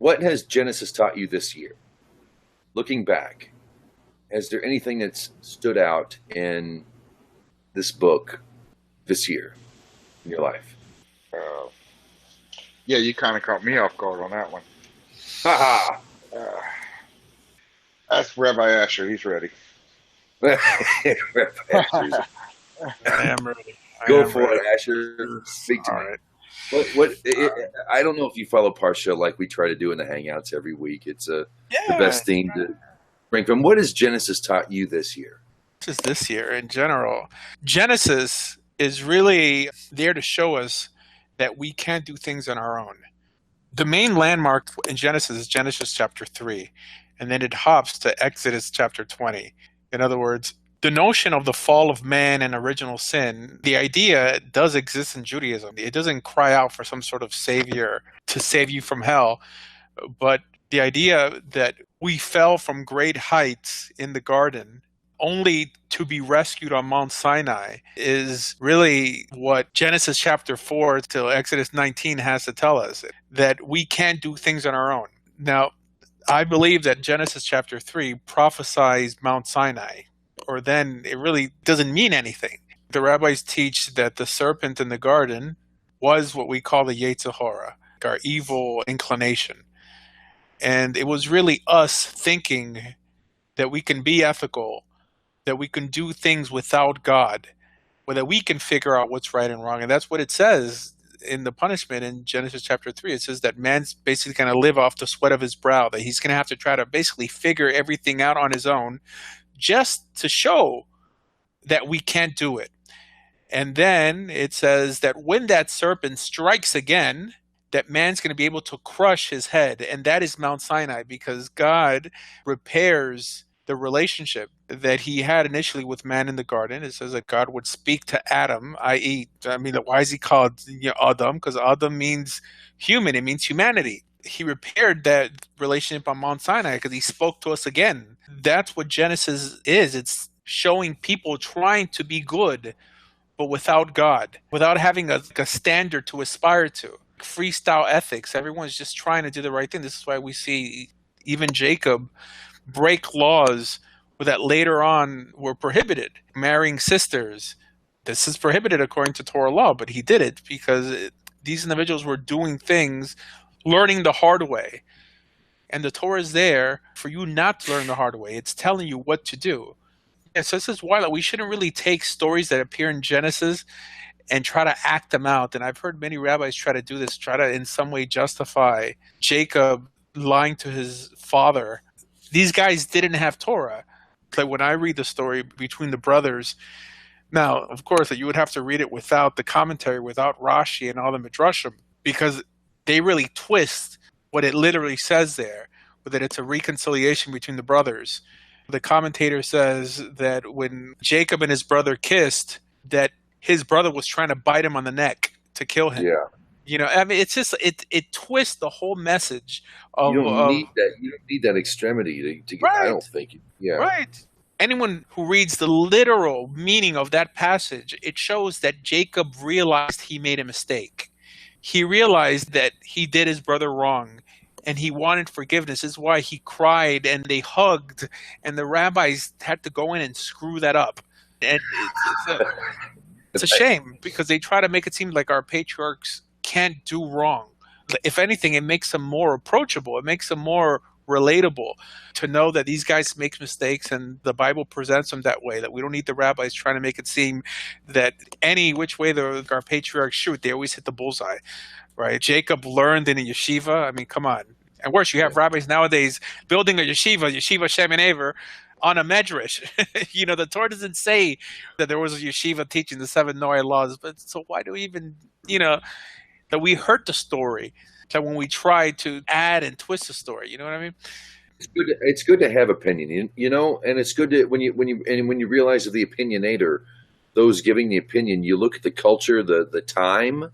What has Genesis taught you this year? Looking back, is there anything that's stood out in this book this year in your life? Uh, yeah, you kind of caught me off guard on that one. Ha Uh, ask Rabbi Asher. He's ready. ha! I am ready. I Go am for ready. it, Asher. Speak to All me. right. I don't know if you follow Parsha like we try to do in the Hangouts every week. It's the Yeah. best theme to bring from. What has Genesis taught you this year? Just this year in general. Genesis is really there to show us that we can't do things on our own. The main landmark in Genesis is Genesis chapter 3, and then it hops to Exodus chapter 20. In other words, the notion of the fall of man and original sin, the idea does exist in Judaism. It doesn't cry out for some sort of savior to save you from hell, but the idea that we fell from great heights in the garden only to be rescued on Mount Sinai is really what Genesis chapter 4 till Exodus 19 has to tell us, that we can't do things on our own. Now, I believe that Genesis chapter 3 prophesies Mount Sinai, or then it really doesn't mean anything. The rabbis teach that the serpent in the garden was what we call the Yetzer Hara, our evil inclination. And it was really us thinking that we can be ethical, that we can do things without God, or that we can figure out what's right and wrong. And that's what it says in the punishment in Genesis chapter 3. It says that man's basically going to live off the sweat of his brow, that he's going to have to try to basically figure everything out on his own just to show that we can't do it. And then it says that when that serpent strikes again, that man's going to be able to crush his head. And that is Mount Sinai, because God repairs the relationship that he had initially with man in the garden. It says that God would speak to Adam, i.e., why is he called Adam? Because Adam means human, it means humanity. He repaired that relationship on Mount Sinai because he spoke to us again. That's what Genesis is. It's showing people trying to be good, but without God, without having a standard to aspire to. Freestyle ethics. Everyone's just trying to do the right thing. This is why we see even Jacob break laws that later on were prohibited. Marrying sisters. This is prohibited according to Torah law, but he did it because these individuals were doing things, learning the hard way. And the Torah is there for you not to learn the hard way. It's telling you what to do. Yeah, so this is why we shouldn't really take stories that appear in Genesis and try to act them out. And I've heard many rabbis try to do this, try to in some way justify Jacob lying to his father. These guys didn't have Torah. Like when I read the story between the brothers, now, of course, you would have to read it without the commentary, without Rashi and all the Midrashim, because they really twist what it literally says there, that it's a reconciliation between the brothers. The commentator says that when Jacob and his brother kissed, that his brother was trying to bite him on the neck to kill him. Yeah. It's just it twists the whole message of. You don't need that. You don't need that extremity to get. Right. I don't think. Yeah. Right. Anyone who reads the literal meaning of that passage, it shows that Jacob realized he made a mistake. He realized that he did his brother wrong, and he wanted forgiveness. This is why he cried and they hugged, and the rabbis had to go in and screw that up. And it's a shame because they try to make it seem like our patriarchs can't do wrong. If anything, it makes them more approachable. It makes them more relatable to know that these guys make mistakes and the Bible presents them that way, that we don't need the rabbis trying to make it seem that any which way our patriarchs shoot, they always hit the bullseye, right? Jacob learned in a yeshiva. I mean, come on. And worse, you have rabbis nowadays building a yeshiva Shem and Aver, on a medrash. The Torah doesn't say that there was a yeshiva teaching the 7 Noah laws, but so why do we even, that we hurt the story that when we try to add and twist the story, you know what I mean? It's good to have opinion, and it's good to when you realize that the opinionator, those giving the opinion, you look at the culture, the time,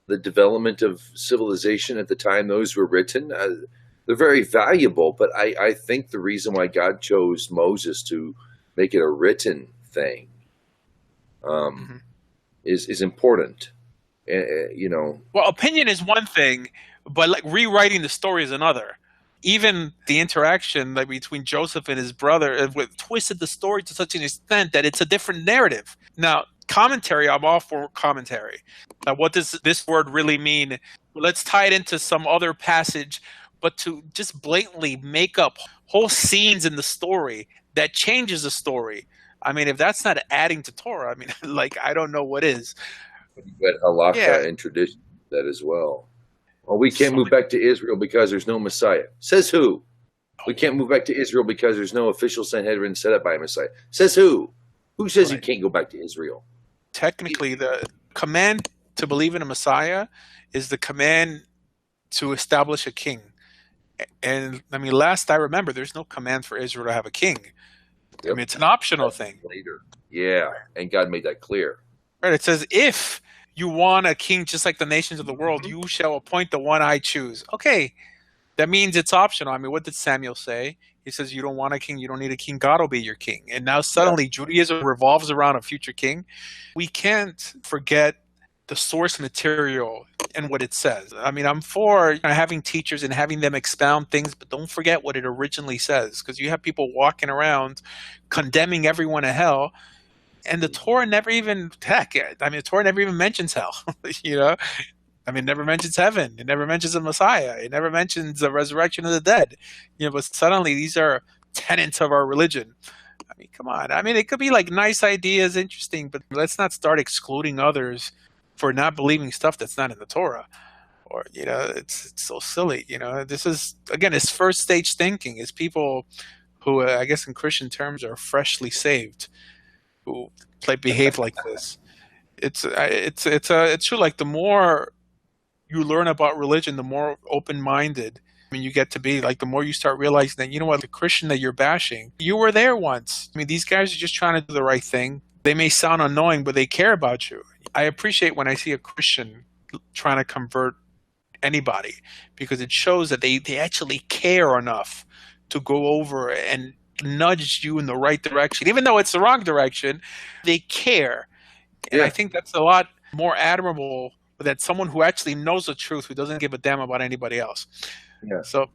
the development of civilization at the time those were written. They're very valuable, but I think the reason why God chose Moses to make it a written thing is important. Well, opinion is one thing, but like rewriting the story is another. Even the interaction like between Joseph and his brother with twisted the story to such an extent that it's a different narrative. Now, commentary, I'm all for commentary. Now, what does this word really mean? Let's tie it into some other passage, but to just blatantly make up whole scenes in the story that changes the story. I mean, if that's not adding to Torah, I mean, like, I don't know what is. But halacha Yeah. and tradition that as well. Well, we can't So move back to Israel because there's no Messiah. Says who? We can't move back to Israel because there's no official Sanhedrin set up by a Messiah. Says who? Who says you Right. can't go back to Israel? Technically, the command to believe in a Messiah is the command to establish a king. And I mean, last I remember, there's no command for Israel to have a king. I Yep. mean, it's an optional thing. Later. Yeah, and God made that clear. Right? It says, if you want a king just like the nations of the world, you shall appoint the one I choose. Okay, that means it's optional. I mean, what did Samuel say? He says, you don't want a king, you don't need a king, God will be your king. And now suddenly Judaism revolves around a future king. We can't forget the source material and what it says. I mean, I'm for having teachers and having them expound things, but don't forget what it originally says, because you have people walking around condemning everyone to hell. And the Torah never even, the Torah never even mentions hell, you know? I mean, it never mentions heaven. It never mentions a Messiah. It never mentions the resurrection of the dead. You know, but suddenly these are tenets of our religion. I mean, come on. I mean, it could be like nice ideas, interesting, but let's not start excluding others for not believing stuff that's not in the Torah. Or, you know, it's so silly. You know, this is, again, it's first stage thinking. It's people who, I guess in Christian terms, are freshly saved, who behave like this. It's true. Like, the more you learn about religion, the more open-minded you get to be. Like, the more you start realizing that, you know what, the Christian that you're bashing, you were there once. I mean, these guys are just trying to do the right thing. They may sound annoying, but they care about you. I appreciate when I see a Christian trying to convert anybody, because it shows that they actually care enough to go over and nudge you in the right direction. Even though it's the wrong direction, they care. And I think that's a lot more admirable than someone who actually knows the truth, who doesn't give a damn about anybody else. Yeah. So